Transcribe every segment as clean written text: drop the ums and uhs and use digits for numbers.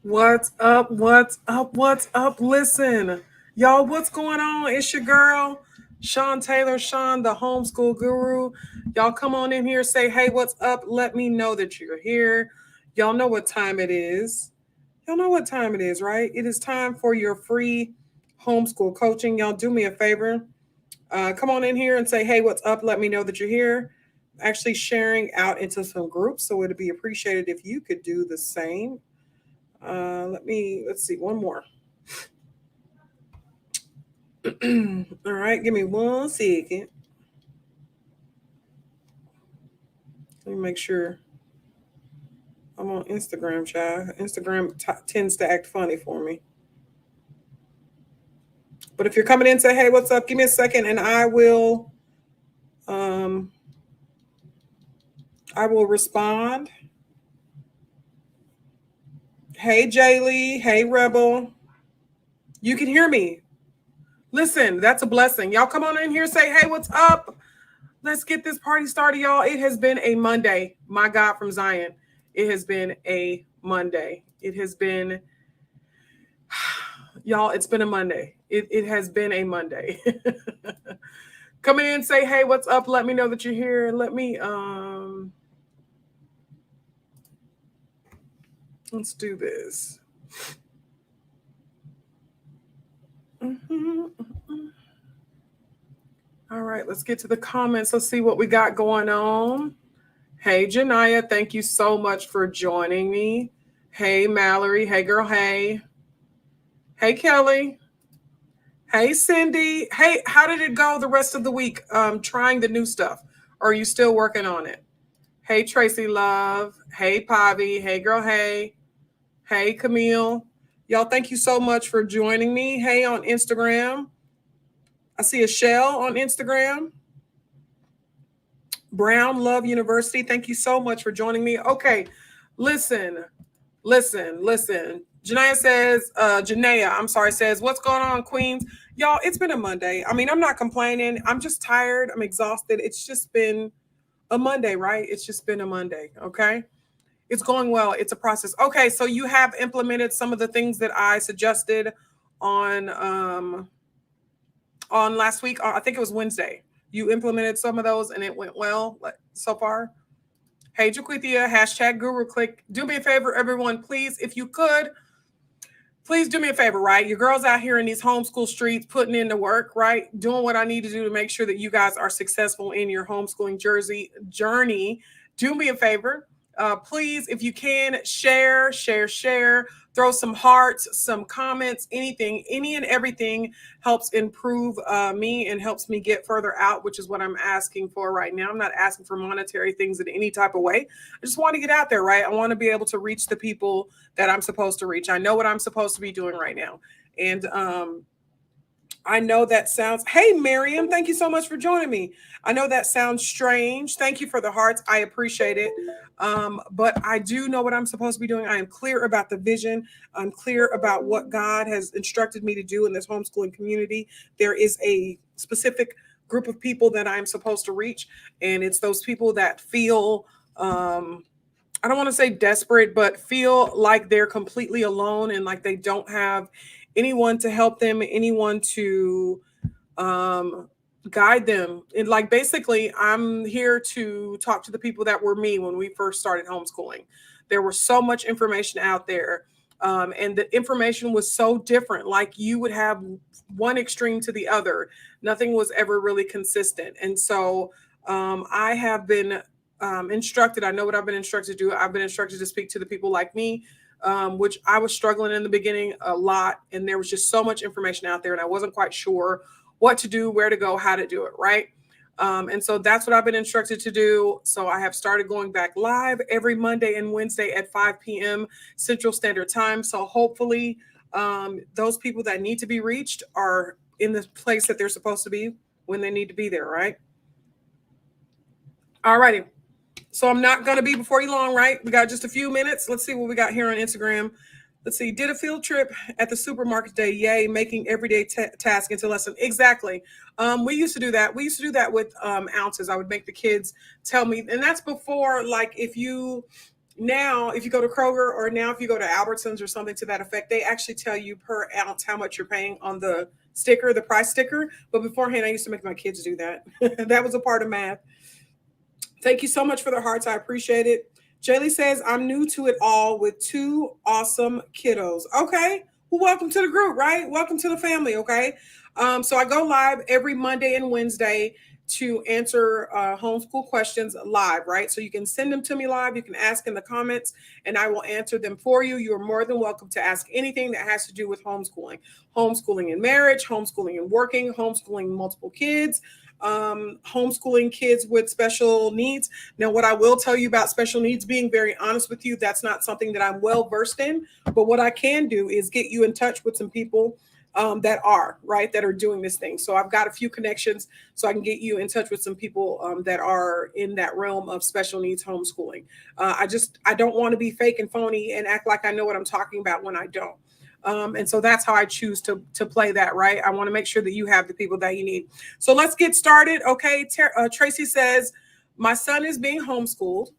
What's up? What's up? What's up? Listen, y'all, what's going on? It's your girl, Sean Taylor, Sean, the homeschool guru. Y'all come on in here, say, hey, what's up? Let me know that you're here. Y'all know what time it is. Y'all know what time it is, right? It is time for your free homeschool coaching. Y'all do me a favor. Come on in here and say, hey, what's up? Let me know that you're here. Actually, sharing out into some groups. So it'd be appreciated if you could do the same. Let's see, one more. All right, give me 1 second. Let me make sure I'm on Instagram, child. Instagram tends to act funny for me. But if you're coming in, say, hey, what's up? Give me a second and um I will respond. Hey Jaylee, hey Rebel. You can hear me. Listen, that's a blessing. Y'all come on in here, say, hey, what's up? Let's get this party started, y'all. It has been a Monday. My God from Zion. It has been a Monday. It has been, y'all, it's been a Monday. It has been a Monday. Come in and say, hey, what's up? Let me know that you're here. Let's do this. All right, let's get to the comments. Let's see what we got going on. Hey, Janaya, thank you so much for joining me. Hey, Mallory. Hey, girl. Hey. Hey, Kelly. Hey, Cindy. Hey, how did it go the rest of the week trying the new stuff? Or are you still working on it? Hey, Tracy Love. Hey, Pavi. Hey, girl. Hey. Hey, Camille. Y'all, thank you so much for joining me. Hey, on Instagram. I see a Shell on Instagram. Brown Love University. Thank you so much for joining me. Okay, listen. Janaea says, what's going on, Queens? Y'all, it's been a Monday. I mean, I'm not complaining. I'm just tired. I'm exhausted. It's just been a Monday, right? It's just been a Monday. Okay. It's going well. It's a process. Okay, so you have implemented some of the things that I suggested on last week. I think it was Wednesday. You implemented some of those and it went well so far. Hey, Jaquithia, hashtag Guru Click. Do me a favor, everyone, please, if you could, please do me a favor, right? Your girl's out here in these homeschool streets putting in the work, right? Doing what I need to do to make sure that you guys are successful in your homeschooling journey. Do me a favor. Please, if you can, share. Throw some hearts, some comments, anything, any and everything helps improve me and helps me get further out, which is what I'm asking for right now. I'm not asking for monetary things in any type of way. I just want to get out there, right? I want to be able to reach the people that I'm supposed to reach. I know what I'm supposed to be doing right now. And I know that sounds, hey, Miriam, thank you so much for joining me. I know that sounds strange. Thank you for the hearts. I appreciate it. But I do know what I'm supposed to be doing. I am clear about the vision. I'm clear about what God has instructed me to do in this homeschooling community. There is a specific group of people that I'm supposed to reach. And it's those people that feel, I don't want to say desperate, but feel like they're completely alone and like they don't have anyone to help them, anyone to guide them. And like basically, I'm here to talk to the people that were me when we first started homeschooling. There was so much information out there. And the information was so different. Like you would have one extreme to the other. Nothing was ever really consistent. And so I have been instructed. I know what I've been instructed to do. I've been instructed to speak to the people like me, which I was struggling in the beginning a lot. And there was just so much information out there and I wasn't quite sure what to do, where to go, how to do it, right? And so that's what I've been instructed to do. So I have started going back live every Monday and Wednesday at 5 p.m. Central Standard Time. So hopefully those people that need to be reached are in the place that they're supposed to be when they need to be there, right? All righty. So I'm not going to be before you long, right? We got just a few minutes. Let's see what we got here on Instagram. Let's see. Did a field trip at the supermarket today. Yay, making everyday task into lesson. Exactly. We used to do that. We used to do that with ounces. I would make the kids tell me, and that's before, like, if you Now, if you go to Kroger or now if you go to Albertsons or something to that effect, they actually tell you per ounce how much you're paying on the sticker, the price sticker. But beforehand, I used to make my kids do that. That was a part of math. Thank you so much for the hearts. I appreciate it. Jaylee says, I'm new to it all with two awesome kiddos. Okay. Well, welcome to the group, right? Welcome to the family. Okay. So I go live every Monday and Wednesday to answer homeschool questions live, right? So you can send them to me live. You can ask in the comments and I will answer them for you. You are more than welcome to ask anything that has to do with homeschooling in marriage, homeschooling and working, homeschooling multiple kids, homeschooling kids with special needs. Now, what I will tell you about special needs, being very honest with you, that's not something that I'm well versed in. But what I can do is get you in touch with some people that are doing this thing. So I've got a few connections so I can get you in touch with some people that are in that realm of special needs homeschooling. I don't want to be fake and phony and act like I know what I'm talking about when I don't. And so that's how I choose to play that, right? I want to make sure that you have the people that you need. So let's get started. Okay. Tracy says, my son is being homeschooled.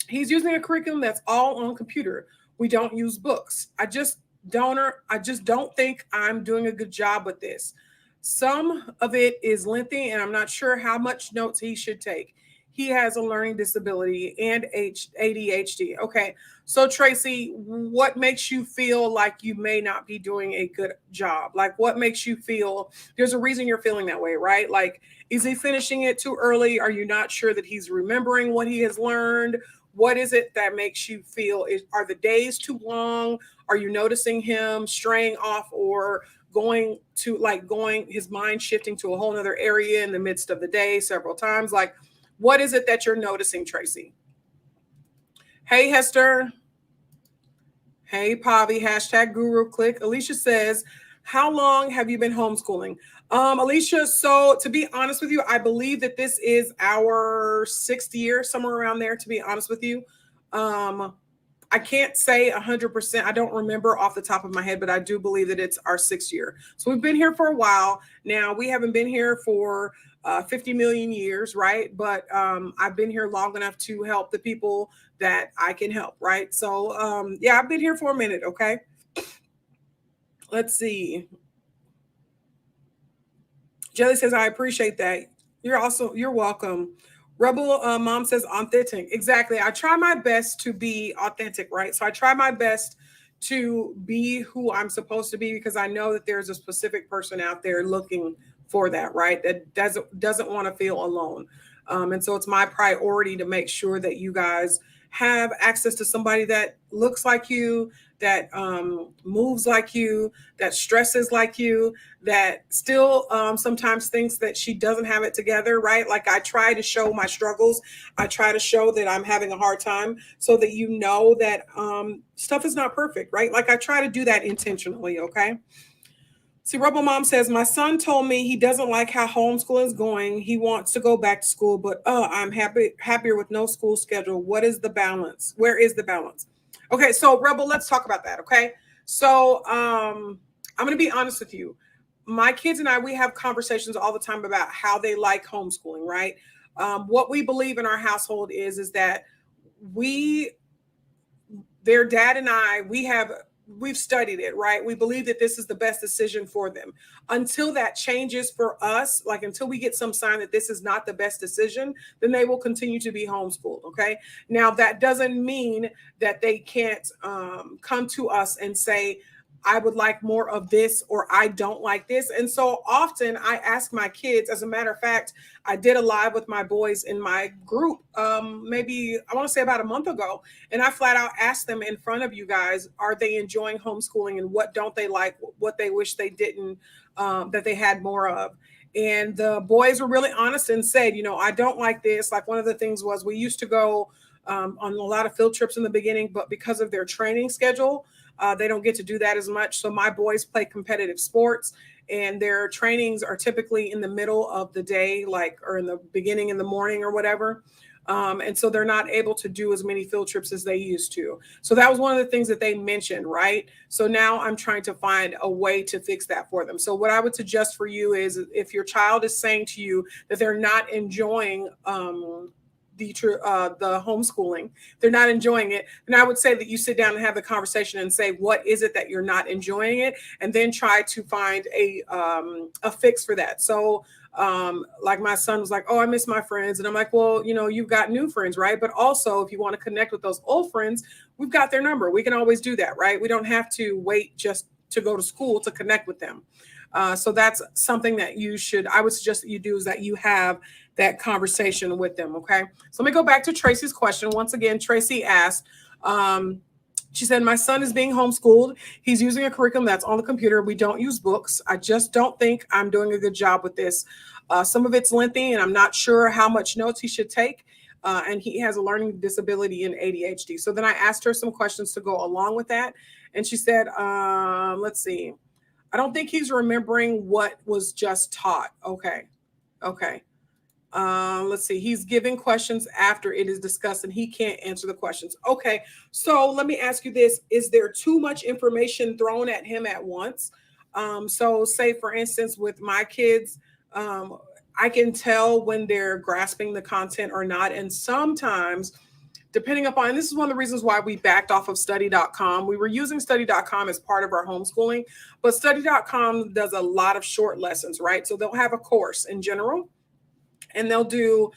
He's using a curriculum that's all on computer. We don't use books. I just don't think I'm doing a good job with this. Some of it is lengthy and I'm not sure how much notes he should take. He has a learning disability and ADHD. Okay. So Tracy, what makes you feel like you may not be doing a good job? Like what makes you feel there's a reason you're feeling that way, right? Like, is he finishing it too early? Are you not sure that he's remembering what he has learned? What is it that makes you feel are the days too long? Are you noticing him straying off or going his mind shifting to a whole other area in the midst of the day several times? Like, what is it that you're noticing, Tracy? Hey, Hester. Hey, Pavi, #guru click. Alicia says, how long have you been homeschooling? Alicia, so to be honest with you, I believe that this is our 6th year, somewhere around there, to be honest with you. I can't say 100%. I don't remember off the top of my head, but I do believe that it's our 6th year. So we've been here for a while. Now, we haven't been here for 50 million years, right? But I've been here long enough to help the people that I can help, right? So yeah, I've been here for a minute, okay? Let's see. Jelly says, I appreciate that. You're welcome. Rebel Mom says authentic. Exactly. I try my best to be authentic, right? So I try my best to be who I'm supposed to be because I know that there's a specific person out there looking for that, right? That doesn't want to feel alone. And so it's my priority to make sure that you guys have access to somebody that looks like you, that moves like you, that stresses like you, that still sometimes thinks that she doesn't have it together, right? Like I try to show my struggles. I try to show that I'm having a hard time so that you know that stuff is not perfect, right? Like I try to do that intentionally, okay? See, Rebel Mom says, my son told me he doesn't like how homeschooling is going. He wants to go back to school, but I'm happier with no school schedule. What is the balance? Where is the balance? Okay, so Rebel, let's talk about that, okay? So I'm going to be honest with you. My kids and I, we have conversations all the time about how they like homeschooling, right? What we believe in our household is that their dad and I, we've studied it, right? We believe that this is the best decision for them. Until that changes for us, like until we get some sign that this is not the best decision, then they will continue to be homeschooled, okay? Now, that doesn't mean that they can't come to us and say, I would like more of this, or I don't like this. And so often I ask my kids, as a matter of fact, I did a live with my boys in my group, maybe I want to say about a month ago. And I flat out asked them in front of you guys, are they enjoying homeschooling and what don't they like, what they wish they didn't, that they had more of. And the boys were really honest and said, I don't like this. Like one of the things was we used to go on a lot of field trips in the beginning, but because of their training schedule, they don't get to do that as much. So my boys play competitive sports and their trainings are typically in the middle of the day, or in the beginning in the morning or whatever. And so they're not able to do as many field trips as they used to. So that was one of the things that they mentioned, right? So now I'm trying to find a way to fix that for them. So what I would suggest for you is if your child is saying to you that they're not enjoying the homeschooling, they're not enjoying it, then I would say that you sit down and have the conversation and say, what is it that you're not enjoying it? And then try to find a fix for that. So like my son was like, oh, I miss my friends. And I'm like, well, you've got new friends, right? But also if you want to connect with those old friends, we've got their number. We can always do that, right? We don't have to wait just to go to school to connect with them. So that's something that I would suggest that you do, is that you have that conversation with them. Okay. So let me go back to Tracy's question. Once again, Tracy asked, she said, my son is being homeschooled. He's using a curriculum that's on the computer. We don't use books. I just don't think I'm doing a good job with this. Some of it's lengthy and I'm not sure how much notes he should take. And he has a learning disability and ADHD. So then I asked her some questions to go along with that. And she said, let's see. I don't think he's remembering what was just taught. Okay. Let's see. He's giving questions after it is discussed and he can't answer the questions. Okay. So let me ask you this. Is there too much information thrown at him at once? So say, for instance, with my kids, I can tell when they're grasping the content or not. And sometimes, depending upon, and this is one of the reasons why we backed off of study.com. We were using study.com as part of our homeschooling, but study.com does a lot of short lessons, right? So they'll have a course in general and they'll do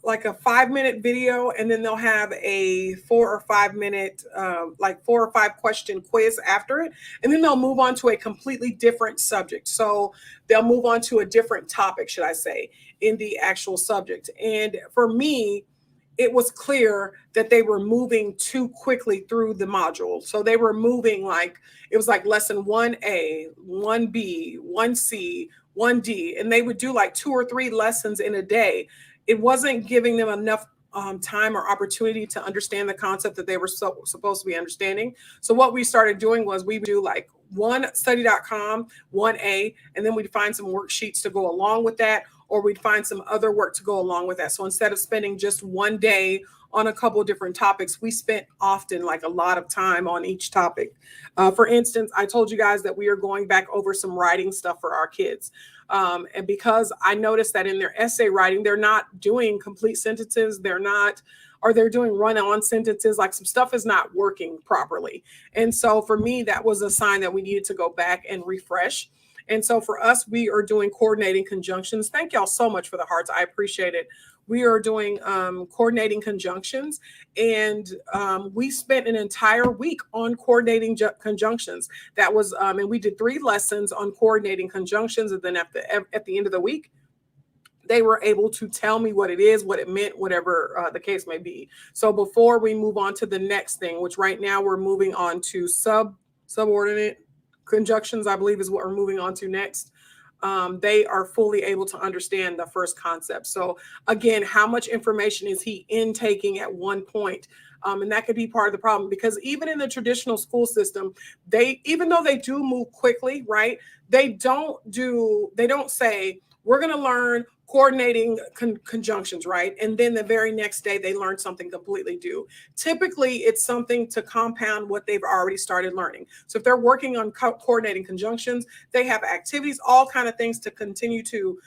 like a 5-minute video, and then they'll have a 4 or 5 minute, like 4 or 5 question quiz after it. And then they'll move on to a completely different subject. So they'll move on to a different topic, should I say, in the actual subject. And for me, it was clear that they were moving too quickly through the module. So they were moving it was like lesson 1A, 1B, 1C, 1D, and they would do like 2 or 3 lessons in a day. It wasn't giving them enough time or opportunity to understand the concept that they were supposed to be understanding. So what we started doing was we would do like one study.com, 1A, and then we'd find some worksheets to go along with that, or we'd find some other work to go along with that. So instead of spending just one day on a couple of different topics, we spent often like a lot of time on each topic. For instance, I told you guys that we are going back over some writing stuff for our kids. And because I noticed that in their essay writing, they're not doing complete sentences. They're doing run-on sentences, like some stuff is not working properly. And so for me, that was a sign that we needed to go back and refresh. And so for us, we are doing coordinating conjunctions. Thank y'all so much for the hearts. I appreciate it. We are doing coordinating conjunctions, and we spent an entire week on coordinating conjunctions. That was, and we did 3 lessons on coordinating conjunctions. And then at the end of the week, they were able to tell me what it is, what it meant, whatever the case may be. So before we move on to the next thing, which right now we're moving on to subordinate conjunctions, I believe is what we're moving on to next. They are fully able to understand the first concept. So again, how much information is he intaking at one point? And that could be part of the problem, because even in the traditional school system, even though they do move quickly, right? They don't say, we're going to learn coordinating conjunctions, right? And then the very next day they learn something completely new. Typically, it's something to compound what they've already started learning. So if they're working on coordinating conjunctions, they have activities, all kind of things to continue to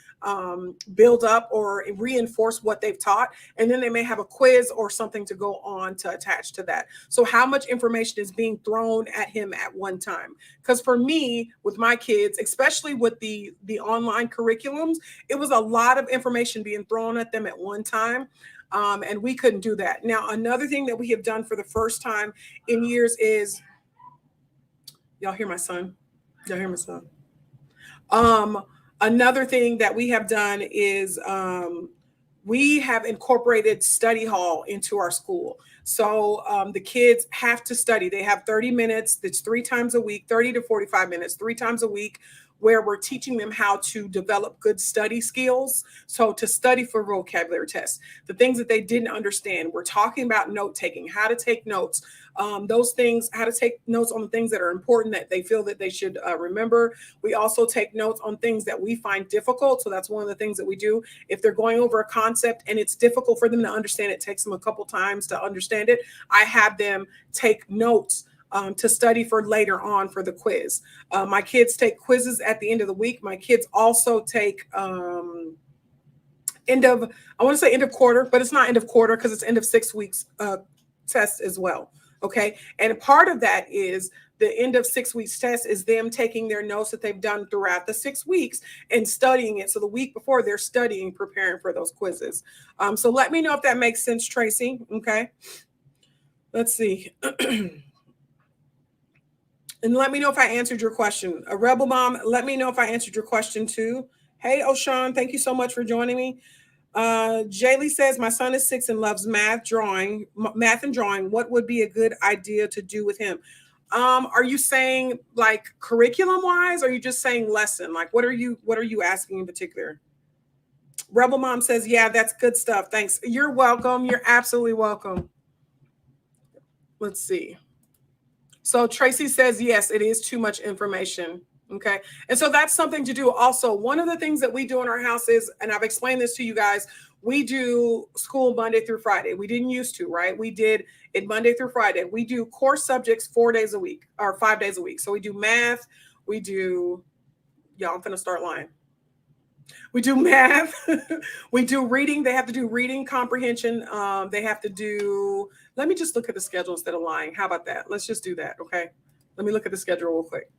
build up or reinforce what they've taught. And then they may have a quiz or something to go on to attach to that. So how much information is being thrown at him at one time? Because for me, with my kids, especially with the online curriculums, it was a lot of information being thrown at them at one time. And we couldn't do that. Now, another thing that we have done for the first time in years is, y'all hear my son? Y'all hear my son? Another thing that we have done is we have incorporated study hall into our school. So the kids have to study. They have 30 minutes. That's 3 times a week, 30 to 45 minutes, 3 times a week, where we're teaching them how to develop good study skills. So to study for vocabulary tests, the things that they didn't understand. We're talking about note taking, how to take notes, those things, how to take notes on the things that are important that they feel that they should remember. We also take notes on things that we find difficult. So that's one of the things that we do. If they're going over a concept and it's difficult for them to understand, it takes them a couple times to understand it, I have them take notes to study for later on for the quiz. My kids take quizzes at the end of the week. My kids also take I want to say end of quarter, but it's not end of quarter because it's end of 6 weeks test as well. Okay. And part of that is the end of 6 weeks test is them taking their notes that they've done throughout the 6 weeks and studying it. So the week before they're studying, preparing for those quizzes. So let me know if that makes sense, Tracy. Okay. Let's see. And let me know if I answered your question. A Rebel Mom, let me know if I answered your question too. Hey, Oshan, thank you so much for joining me. Jaylee says, my son is 6 and loves math and drawing. What would be a good idea to do with him? Are you saying like curriculum wise? Or are you just saying lesson? Like, what are you asking in particular? Rebel Mom says, yeah, that's good stuff. Thanks. You're welcome. You're absolutely welcome. Let's see. So Tracy says, yes, it is too much information. Okay. And so that's something to do. Also, one of the things that we do in our house is, and I've explained this to you guys, we do school Monday through Friday. We didn't used to, right? We did it Monday through Friday. We do core subjects 4 days a week or 5 days a week. So we do math. We do, y'all, I'm going to start lying. We do math. We do reading. They have to do reading comprehension. They have to do, let me just look at the schedule instead of lying. How about that? Let's just do that. Okay. Let me look at the schedule real quick.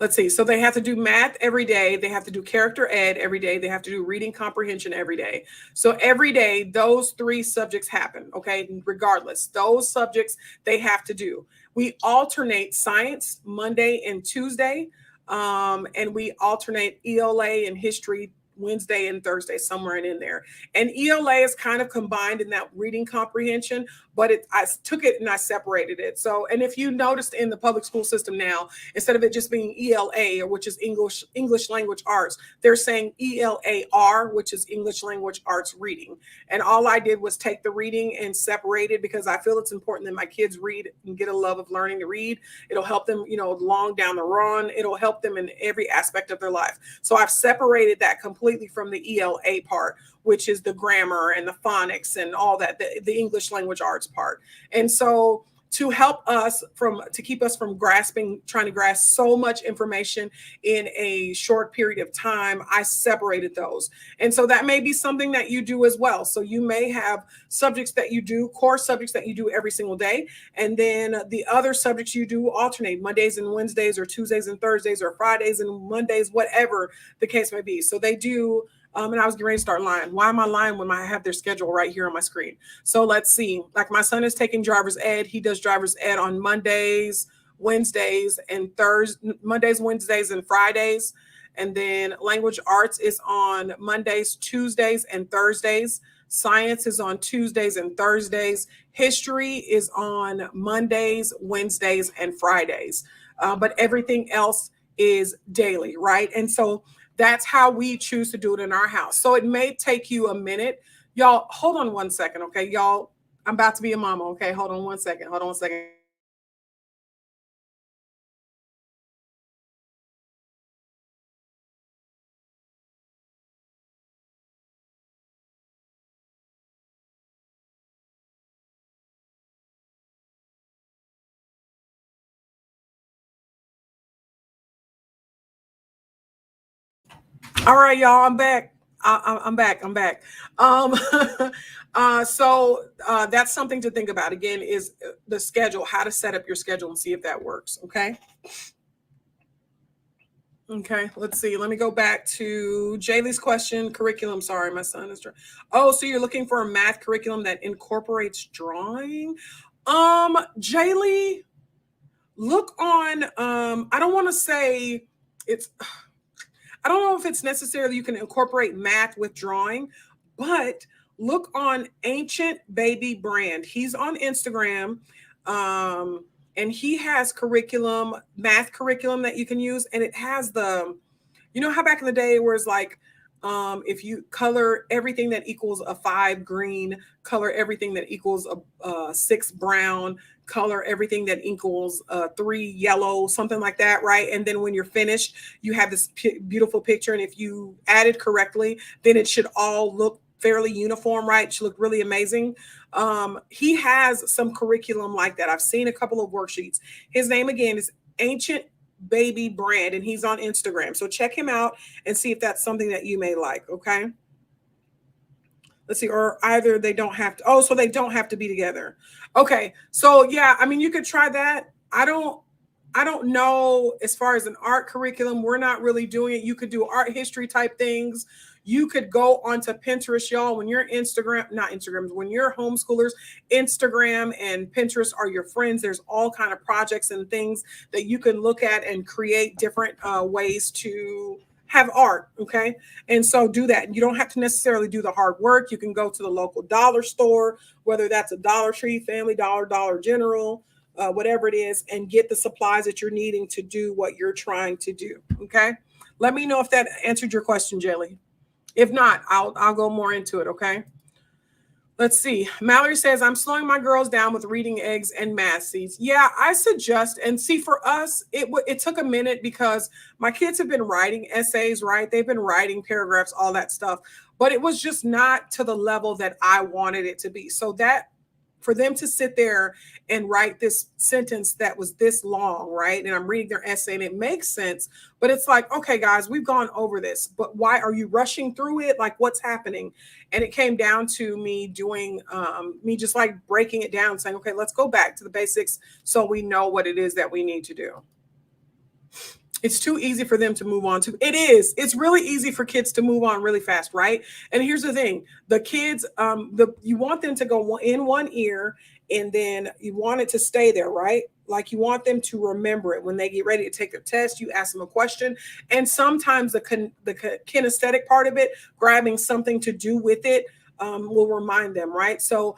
Let's see. So they have to do math every day. They have to do character ed every day. They have to do reading comprehension every day. So every day, those 3 subjects happen. Okay. Regardless, those subjects they have to do. We alternate science Monday and Tuesday. And we alternate ELA and history Wednesday and Thursday, somewhere in there. And ELA is kind of combined in that reading comprehension, but I took it and I separated it. So, and if you noticed in the public school system now, instead of it just being ELA, or which is English language arts, they're saying ELAR, which is English language arts reading. And all I did was take the reading and separate it because I feel it's important that my kids read and get a love of learning to read. It'll help them, long down the run. It'll help them in every aspect of their life. So I've separated that completely from the ELA part, which is the grammar and the phonics and all that, the English language arts part. And so to help us to keep us from trying to grasp so much information in a short period of time, I separated those. And so that may be something that you do as well. So you may have subjects that you do, core subjects that you do every single day. And then the other subjects you do alternate Mondays and Wednesdays, or Tuesdays and Thursdays, or Fridays and Mondays, whatever the case may be. So they do. And I was getting ready to start lying. Why am I lying when I have their schedule right here on my screen? So let's see. Like my son is taking driver's ed. He does driver's ed on Mondays, Wednesdays, and Mondays, Wednesdays, and Fridays. And then language arts is on Mondays, Tuesdays, and Thursdays. Science is on Tuesdays and Thursdays. History is on Mondays, Wednesdays, and Fridays. But everything else is daily, right? And so that's how we choose to do it in our house. So it may take you a minute. Y'all, hold on 1 second, okay? Y'all, I'm about to be a mama, okay? Hold on 1 second. Hold on 1 second. All right, y'all, I'm back. I'm back. So that's something to think about. Again, is the schedule, how to set up your schedule and see if that works. Okay. Okay. Let's see. Let me go back to Jaylee's question. Curriculum. Sorry, my son is. Oh, so you're looking for a math curriculum that incorporates drawing? Jaylee, look on. I don't want to say it's. I don't know if it's necessarily you can incorporate math with drawing, but look on Ancient Baby Brand. He's on Instagram, and he has math curriculum that you can use. And it has how back in the day where it's like, if you color everything that equals a 5 green, color everything that equals a 6 brown, color everything that equals 3 yellow, something like that, right? And then when you're finished, you have this beautiful picture. And if you add it correctly, then it should all look fairly uniform, right? It should look really amazing. He has some curriculum like that. I've seen a couple of worksheets. His name again is Ancient baby brand, and he's on Instagram. So check him out and see if that's something that you may like. Okay. Let's see, or either they don't have to. Oh, so they don't have to be together. Okay. So yeah, I mean, you could try that. I don't know as far as an art curriculum. We're not really doing it. You could do art history type things. You could go onto Pinterest, y'all. When you're Instagram, not Instagrams, when you're homeschoolers, Instagram and Pinterest are your friends. There's all kind of projects and things that you can look at and create different ways to have art. Okay. And so do that. You don't have to necessarily do the hard work. You can go to the local dollar store, whether that's a Dollar Tree, Family Dollar, Dollar General, whatever it is, and get the supplies that you're needing to do what you're trying to do. Okay. Let me know if that answered your question, Jelly. If not, I'll go more into it. Okay. Let's see. Mallory says, I'm slowing my girls down with reading eggs and math seeds. Yeah, I suggest, and see, for us, it took a minute because my kids have been writing essays, right? They've been writing paragraphs, all that stuff, but it was just not to the level that I wanted it to be. So that for them to sit there and write this sentence that was this long, right? And I'm reading their essay and it makes sense, but it's like, okay, guys, we've gone over this, but why are you rushing through it? Like, what's happening? And it came down to me doing, me just like breaking it down, saying, okay, let's go back to the basics so we know what it is that we need to do. It's too easy for them to move on to. It is. It's really easy for kids to move on really fast, right? And here's the thing: the kids, you want them to go in one ear, and then you want it to stay there, right? Like you want them to remember it when they get ready to take their test. You ask them a question, and sometimes the kinesthetic part of it, grabbing something to do with it, will remind them, right? So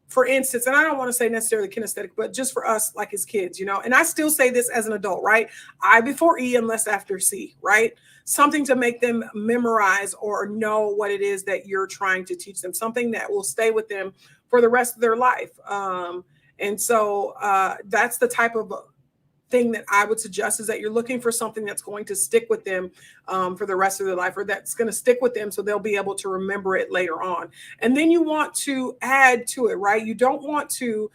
for instance, and I don't want to say necessarily kinesthetic, but just for us, like as kids, and I still say this as an adult, right? I before E unless after C, right? Something to make them memorize or know what it is that you're trying to teach them, something that will stay with them for the rest of their life. And so that's the type of thing that I would suggest, is that you're looking for something that's going to stick with them for the rest of their life, or that's going to stick with them so they'll be able to remember it later on. And then you want to add to it, right? You don't want to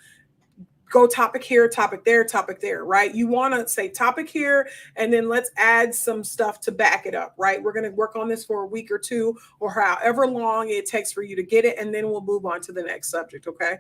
go topic here, topic there, right? You want to say topic here, and then let's add some stuff to back it up, right? We're going to work on this for a week or two, or however long it takes for you to get it, and then we'll move on to the next subject, okay?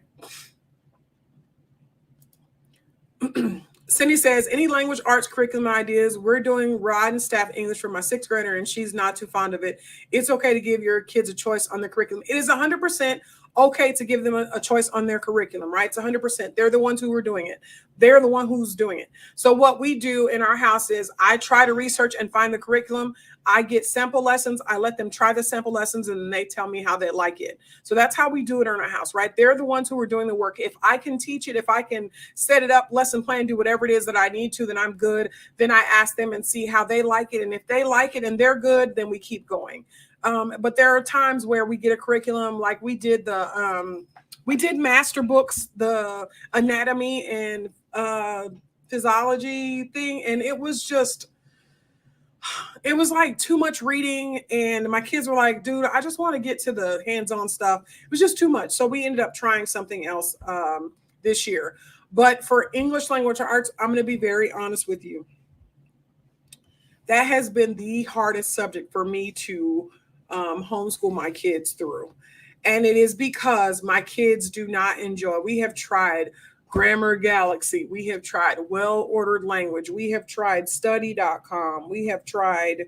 Cindy says, any language arts curriculum ideas? We're doing rod and staff English for my sixth grader, and she's not too fond of it. It's okay to give your kids a choice on the curriculum. It is 100% okay to give them a choice on their curriculum, right? It's 100%. They're the ones who are doing it. They're the one who's doing it. So what we do in our house is I try to research and find the curriculum. I get sample lessons. I let them try the sample lessons, and then they tell me how they like it. So that's how we do it in our house, right? They're the ones who are doing the work. If I can teach it, if I can set it up, lesson plan, do whatever it is that I need to, then I'm good. Then I ask them and see how they like it. And if they like it and they're good, then we keep going. But there are times where we get a curriculum, like we did master books, the anatomy and physiology thing. And it was like too much reading. And my kids were like, dude, I just want to get to the hands-on stuff. It was just too much. So we ended up trying something else this year. But for English language arts, I'm going to be very honest with you. That has been the hardest subject for me to homeschool my kids through. And it is because my kids do not enjoy. We have tried Grammar Galaxy. We have tried Well Ordered Language. We have tried study.com. We have tried,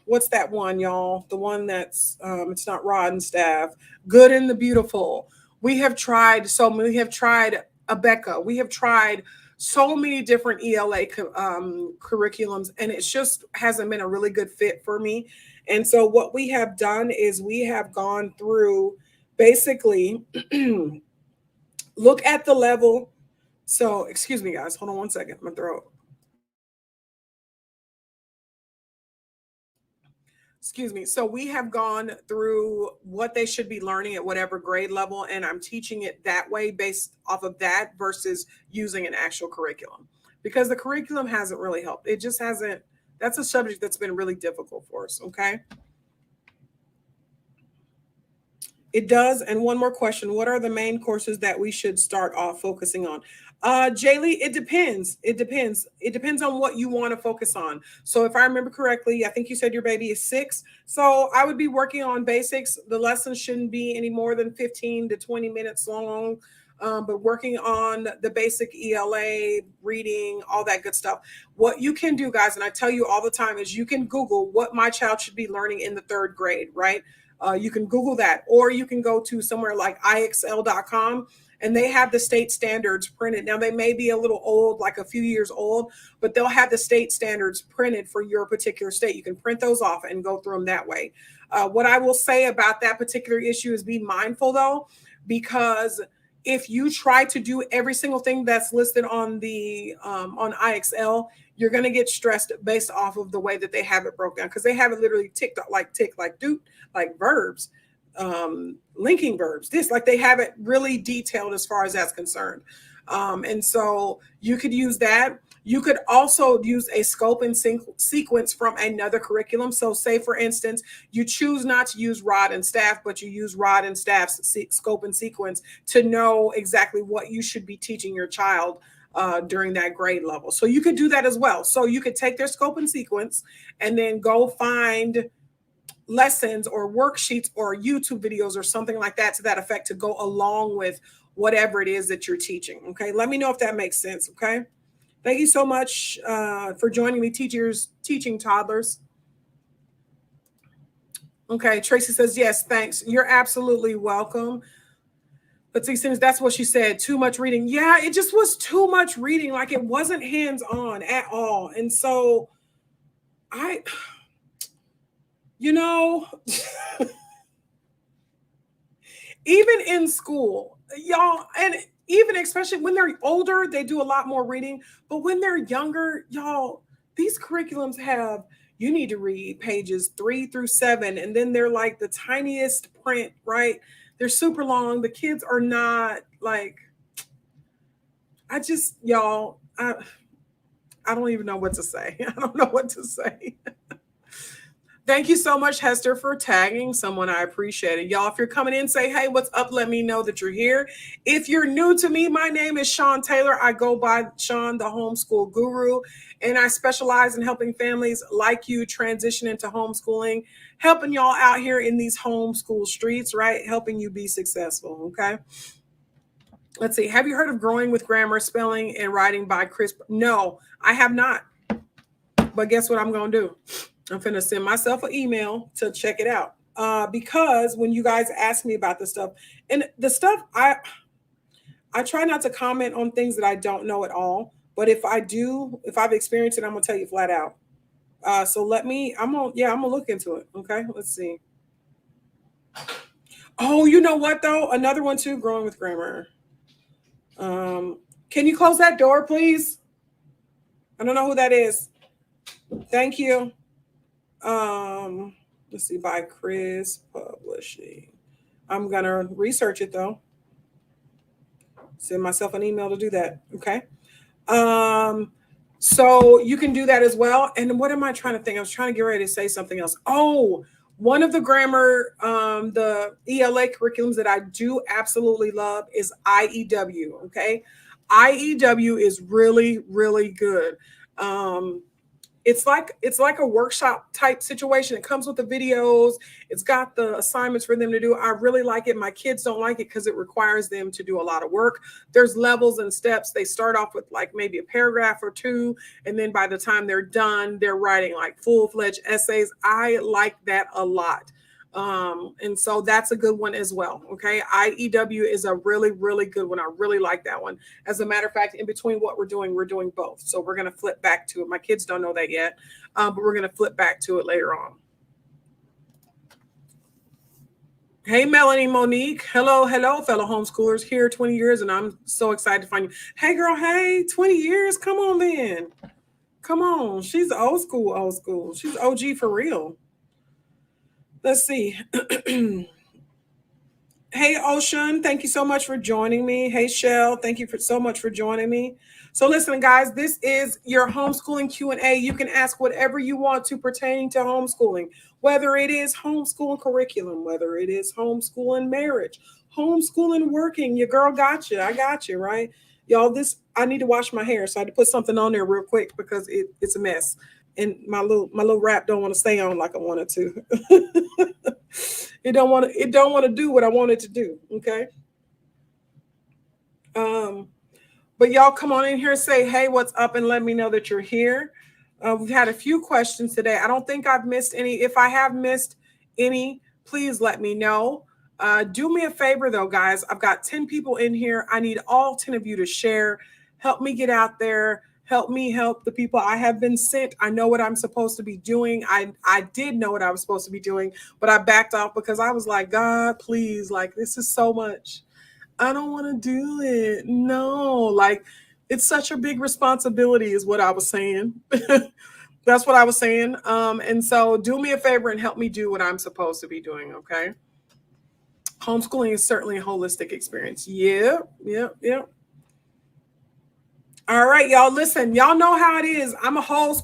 what's that one, y'all? The one that's, it's not Rod and Staff, Good and the Beautiful. We have tried Abeka. We have tried so many different ELA curriculums, and it just hasn't been a really good fit for me. And so what we have done is we have gone through basically look at the level. So excuse me, guys, hold on one second, my throat. Excuse me. So we have gone through what they should be learning at whatever grade level, and I'm teaching it that way based off of that versus using an actual curriculum, because the curriculum hasn't really helped. It just hasn't. That's a subject that's been really difficult for us. Okay. It does. And one more question. What are the main courses that we should start off focusing on? Jaylee, it depends. It depends. It depends on what you want to focus on. So if I remember correctly, I think you said your baby is 6. So I would be working on basics. The lessons shouldn't be any more than 15 to 20 minutes long. But working on the basic ELA, reading, all that good stuff. What you can do, guys, and I tell you all the time, is you can Google what my child should be learning in the 3rd grade, right? You can Google that, or you can go to somewhere like IXL.com, and they have the state standards printed. Now, they may be a little old, like a few years old, but they'll have the state standards printed for your particular state. You can print those off and go through them that way. What I will say about that particular issue is be mindful, though, because if you try to do every single thing that's listed on the on IXL, you're going to get stressed based off of the way that they have it broken down, because they have it literally tick, like do, like verbs, linking verbs, this, like they have it really detailed as far as that's concerned. And so you could use that. You could also use a scope and sequence from another curriculum. So say, for instance, you choose not to use rod and staff, but you use rod and staff's scope and sequence to know exactly what you should be teaching your child during that grade level. So you could do that as well. So you could take their scope and sequence and then go find lessons or worksheets or YouTube videos or something like that to that effect to go along with whatever it is that you're teaching. Okay. Let me know if that makes sense. Okay. Thank you so much for joining me, teachers teaching toddlers. Okay. Tracy says, yes, thanks. You're absolutely welcome. Let's see, since that's what she said, too much reading. Yeah, it just was too much reading. Like it wasn't hands-on at all. And so even in school, y'all, and even especially when they're older, they do a lot more reading. But when they're younger, y'all, these curriculums have, you need to read pages 3 through 7. And then they're like the tiniest print, right? They're super long. The kids are not like, I don't even know what to say. I don't know what to say. Thank you so much, Hester, for tagging someone. I appreciate it. Y'all, if you're coming in, say, hey, what's up? Let me know that you're here. If you're new to me, my name is Sean Taylor. I go by Sean, the homeschool guru, and I specialize in helping families like you transition into homeschooling, helping y'all out here in these homeschool streets, right? Helping you be successful, okay? Let's see. Have you heard of Growing with Grammar, Spelling, and Writing by Chris? No, I have not. But guess what I'm going to do? I'm going to send myself an email to check it out. Because when you guys ask me about this stuff, and the stuff, I try not to comment on things that I don't know at all. But if I do, if I've experienced it, I'm going to tell you flat out. So I'm going to look into it. Okay, let's see. Oh, you know what, though? Another one, too, Growing with Grammar. Can you close that door, please? I don't know who that is. Thank you. Let's see, by Chris Publishing. I'm gonna research it though. Send myself an email to do that. Okay. So you can do that as well. And what am I trying to think? I was trying to get ready to say something else. Oh, one of the grammar, the ELA curriculums that I do absolutely love is IEW. Okay. IEW is really, really good. It's like a workshop type situation. It comes with the videos. It's got the assignments for them to do. I really like it. My kids don't like it because it requires them to do a lot of work. There's levels and steps. They start off with like maybe a paragraph or two. And then by the time they're done, they're writing like full-fledged essays. I like that a lot. And so that's a good one as well. Okay. IEW is a really, really good one. I really like that one. As a matter of fact, in between what we're doing both. So we're going to flip back to it. My kids don't know that yet, but we're going to flip back to it later on. Hey, Melanie Monique. Hello, fellow homeschoolers. Here 20 years, and I'm so excited to find you. Hey, girl. Hey, 20 years. Come on, then. Come on. She's old school. She's OG for real. Let's see. Hey, Ocean, thank you so much for joining me. Hey, Shell, thank you so much for joining me. So listen, guys, this is your homeschooling Q&A. You can ask whatever you want to pertaining to homeschooling, whether it is homeschooling curriculum, whether it is homeschooling marriage, homeschooling working. Your girl got you. I got you, right? Y'all, I need to wash my hair, so I had to put something on there real quick because it's a mess. And my little wrap don't want to stay on like I wanted to. It don't want to do what I want it to do. Okay. Um, but y'all come on in here and say, hey, what's up, and let me know that you're here. We've had a few questions today. I don't think I've missed any. If I have missed any, please let me know. Do me a favor though, guys. I've got 10 people in here. I need all 10 of you to share. Help me get out there. Help me help the people I have been sent. I know what I'm supposed to be doing. I did know what I was supposed to be doing, but I backed off because I was like, God, please, like this is so much. I don't want to do it. No, like it's such a big responsibility, is what I was saying. That's what I was saying. And so do me a favor and help me do what I'm supposed to be doing. Okay. Homeschooling is certainly a holistic experience. Yep. Yep. Yep. All right, y'all. Listen, y'all know how it is. I'm a home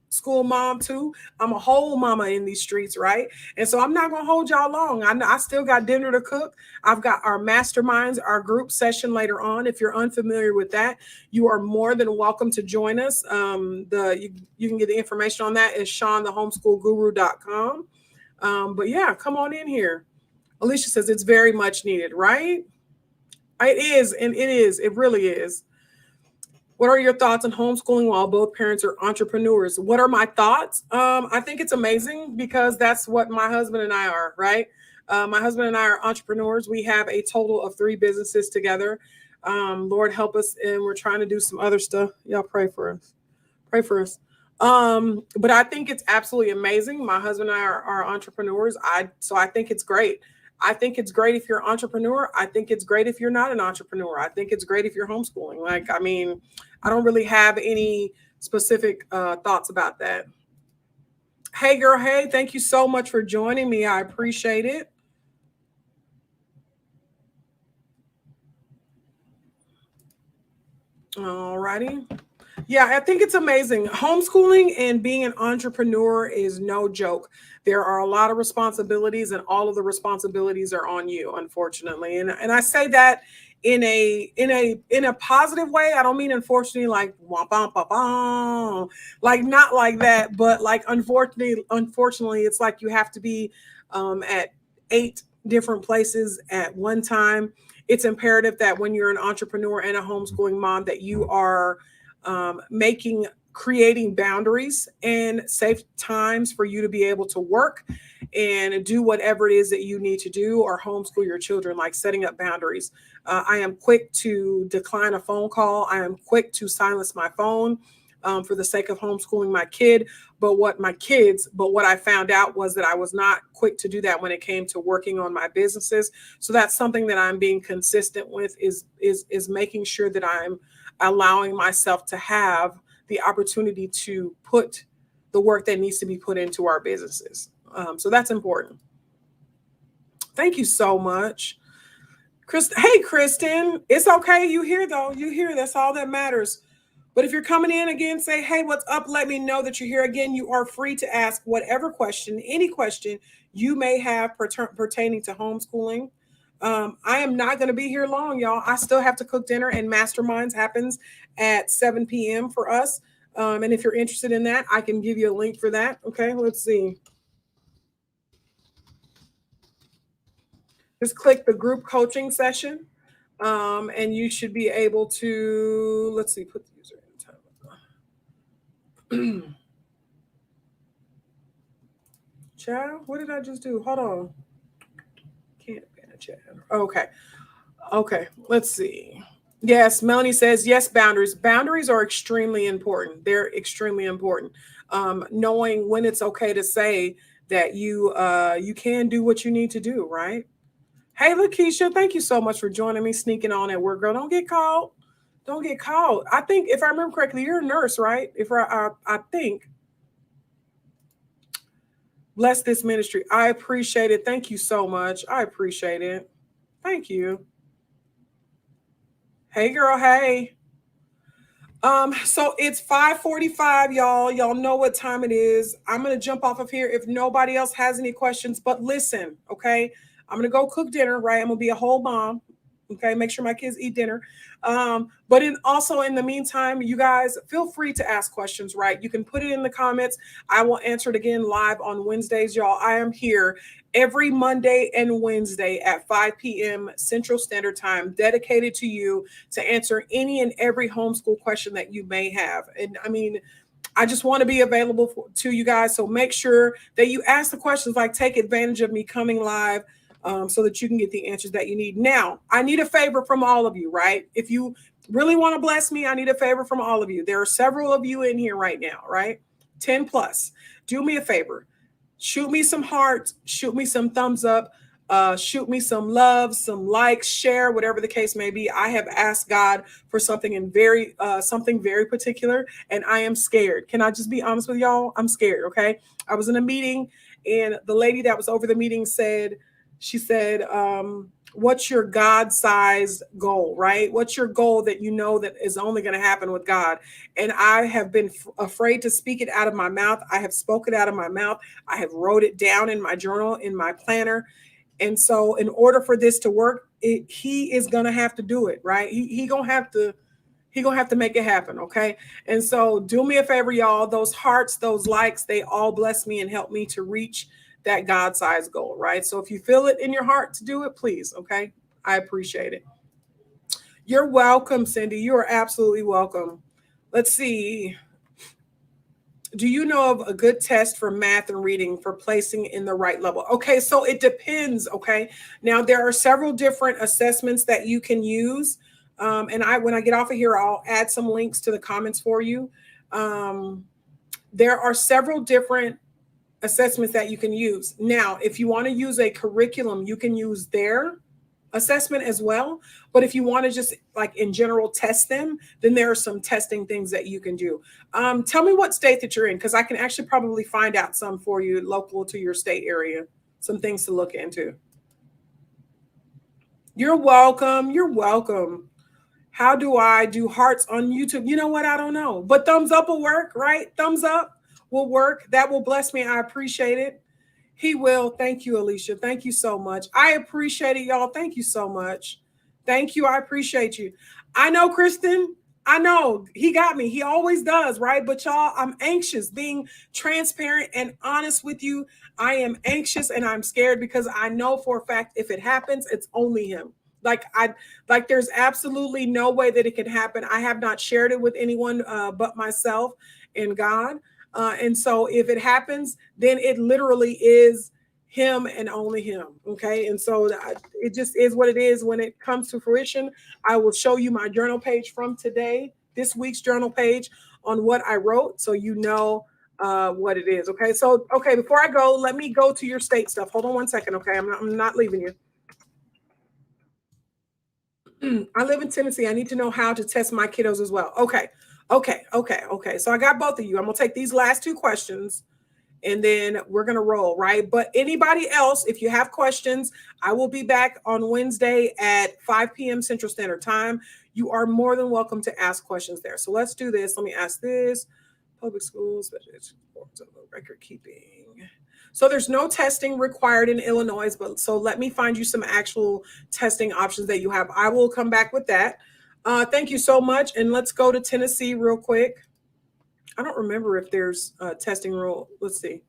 school mom too. I'm a whole mama in these streets, right? And so I'm not gonna hold y'all long. I still got dinner to cook. I've got our masterminds, our group session later on. If you're unfamiliar with that, you are more than welcome to join us. You can get the information on that at SeanTheHomeschoolGuru.com. But yeah, come on in here. Alicia says it's very much needed, right? It is, and it is. It really is. What are your thoughts on homeschooling while both parents are entrepreneurs? What are my thoughts? I think it's amazing because that's what my husband and I are, right? My husband and I are entrepreneurs. We have a total of 3 businesses together. Lord help us, and we're trying to do some other stuff. Y'all pray for us. Pray for us. But I think it's absolutely amazing. My husband and I are entrepreneurs. So I think it's great. I think it's great if you're an entrepreneur. I think it's great if you're not an entrepreneur. I think it's great if you're homeschooling. Like, I mean, I don't really have any specific thoughts about that. Hey, girl. Hey, thank you so much for joining me. I appreciate it. All righty. Yeah, I think it's amazing. Homeschooling and being an entrepreneur is no joke. There are a lot of responsibilities, and all of the responsibilities are on you, unfortunately. And I say that in a positive way. I don't mean unfortunately like womp womp womp womp, like not like that, but like unfortunately, it's like you have to be at 8 different places at one time. It's imperative that when you're an entrepreneur and a homeschooling mom that you are creating boundaries and safe times for you to be able to work and do whatever it is that you need to do or homeschool your children, like setting up boundaries. I am quick to decline a phone call. I am quick to silence my phone for the sake of homeschooling my kid. But what I found out was that I was not quick to do that when it came to working on my businesses. So that's something that I'm being consistent with is making sure that I'm allowing myself to have the opportunity to put the work that needs to be put into our businesses. So that's important. Thank you so much. Hey, Kristen, it's okay. You here though. You here. That's all that matters. But if you're coming in again, say, hey, what's up? Let me know that you're here again. You are free to ask whatever question, any question you may have pertaining to homeschooling. I am not going to be here long, y'all. I still have to cook dinner, and Masterminds happens at 7 p.m. for us. And if you're interested in that, I can give you a link for that. Okay, let's see. Just click the group coaching session, and you should be able to, let's see, put the user in time. Child, what did I just do? Hold on. Can't ban a chat. Okay. Okay. Let's see. Yes, Melanie says yes. Boundaries. Boundaries are extremely important. They're extremely important. Knowing when it's okay to say that you can do what you need to do. Right. Hey, Lakeisha, thank you so much for joining me. Sneaking on at work, girl. Don't get caught. Don't get caught. I think if I remember correctly, you're a nurse, right? I think. Bless this ministry. I appreciate it. Thank you so much. I appreciate it. Thank you. Hey girl, hey. So it's 5:45, y'all. Y'all know what time it is. I'm gonna jump off of here if nobody else has any questions. But listen, okay, I'm gonna go cook dinner, right? I'm gonna be a whole mom. Okay, make sure my kids eat dinner. But also in the meantime, you guys feel free to ask questions, right? You can put it in the comments. I will answer it again live on Wednesdays, y'all. I am here every Monday and Wednesday at 5 p.m. Central Standard Time, dedicated to you to answer any and every homeschool question that you may have. And I mean, I just want to be available to you guys. So make sure that you ask the questions, like take advantage of me coming live so that you can get the answers that you need. Now, I need a favor from all of you, right? If you really want to bless me, I need a favor from all of you. There are several of you in here right now, right? 10 plus. Do me a favor. Shoot me some hearts, shoot me some thumbs up, shoot me some love, some likes, share, whatever the case may be. I have asked God for something something very particular, and I am scared. Can I just be honest with y'all? I'm scared. Okay. I was in a meeting, and the lady that was over the meeting said, what's your God-sized goal, right? What's your goal that you know that is only going to happen with God? And I have been afraid to speak it out of my mouth. I have spoken out of my mouth. I have wrote it down in my journal, in my planner. And so in order for this to work, he is going to have to do it, right? He going to have to make it happen, okay? And so do me a favor, y'all. Those hearts, those likes, they all bless me and help me to reach that God-sized goal, right? So if you feel it in your heart to do it, please, okay? I appreciate it. You're welcome, Cindy. You are absolutely welcome. Let's see. Do you know of a good test for math and reading for placing in the right level? Okay, so it depends, okay? Now, there are several different assessments that you can use. And when I get off of here, I'll add some links to the comments for you. There are several different assessments that you can use. Now, if you want to use a curriculum, you can use their assessment as well. But if you want to just like in general test them, then there are some testing things that you can do. Tell me what state that you're in, because I can actually probably find out some for you local to your state area, some things to look into. You're welcome. You're welcome. How do I do hearts on YouTube? You know what? I don't know. But thumbs up will work, right? Thumbs up will work. That will bless me. I appreciate it. He will. Thank you, Alicia. Thank you so much. I appreciate it, y'all. Thank you so much. Thank you. I appreciate you. I know, Kristen. I know he got me. He always does, right? But y'all, I'm anxious, being transparent and honest with you. I am anxious and I'm scared because I know for a fact if it happens, it's only him. There's absolutely no way that it can happen. I have not shared it with anyone but myself and God. And so if it happens, then it literally is him and only him. Okay. And so it just is what it is. When it comes to fruition, I will show you my journal page from today, this week's journal page on what I wrote. So you know what it is. Okay. So, okay. Before I go, let me go to your state stuff. Hold on one second. Okay. I'm not leaving you. I live in Tennessee. I need to know how to test my kiddos as well. Okay. So I got both of you. I'm going to take these last two questions and then we're going to roll, right? But anybody else, if you have questions, I will be back on Wednesday at 5 p.m. Central Standard Time. You are more than welcome to ask questions there. So let's do this. Let me ask this. Public schools, record keeping. So there's no testing required in Illinois, but so let me find you some actual testing options that you have. I will come back with that. Thank you so much. And let's go to Tennessee real quick. I don't remember if there's a testing rule. Let's see.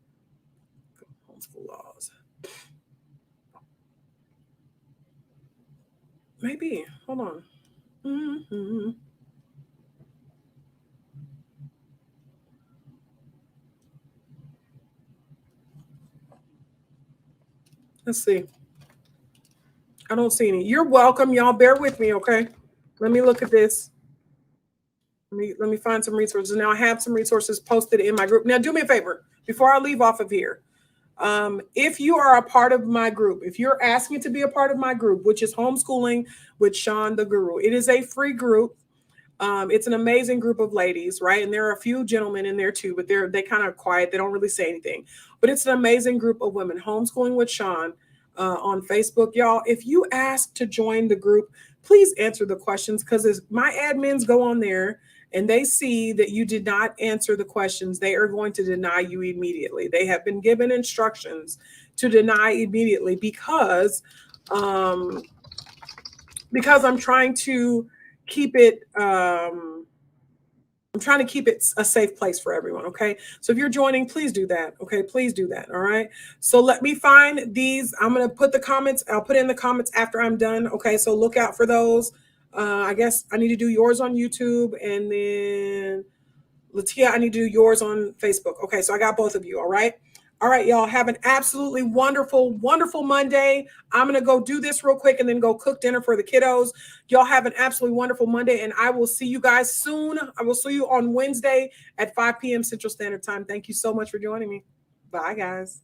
Homeschool laws. Maybe. Hold on. Mm-hmm. Let's see. I don't see any. You're welcome. Y'all bear with me, okay? Let me look at this. Let me find some resources. Now I have some resources posted in my group. Now do me a favor before I leave off of here. If you are a part of my group, if you're asking to be a part of my group, which is Homeschooling with Sean the Guru, it is a free group. It's an amazing group of ladies, right? And there are a few gentlemen in there too, but they kind of quiet. They don't really say anything. But it's an amazing group of women. Homeschooling with Sean on Facebook, y'all. If you ask to join the group, please answer the questions, because as my admins go on there and they see that you did not answer the questions, they are going to deny you immediately. They have been given instructions to deny immediately because I'm trying to keep it a safe place for everyone. Okay. So if you're joining, please do that. Okay. Please do that. All right. So let me find these. I'm going to put the comments. I'll put in the comments after I'm done. Okay. So look out for those. I guess I need to do yours on YouTube, and then Latia, I need to do yours on Facebook. Okay. So I got both of you. All right. All right, y'all, have an absolutely wonderful, wonderful Monday. I'm going to go do this real quick and then go cook dinner for the kiddos. Y'all have an absolutely wonderful Monday, and I will see you guys soon. I will see you on Wednesday at 5 p.m. Central Standard Time. Thank you so much for joining me. Bye, guys.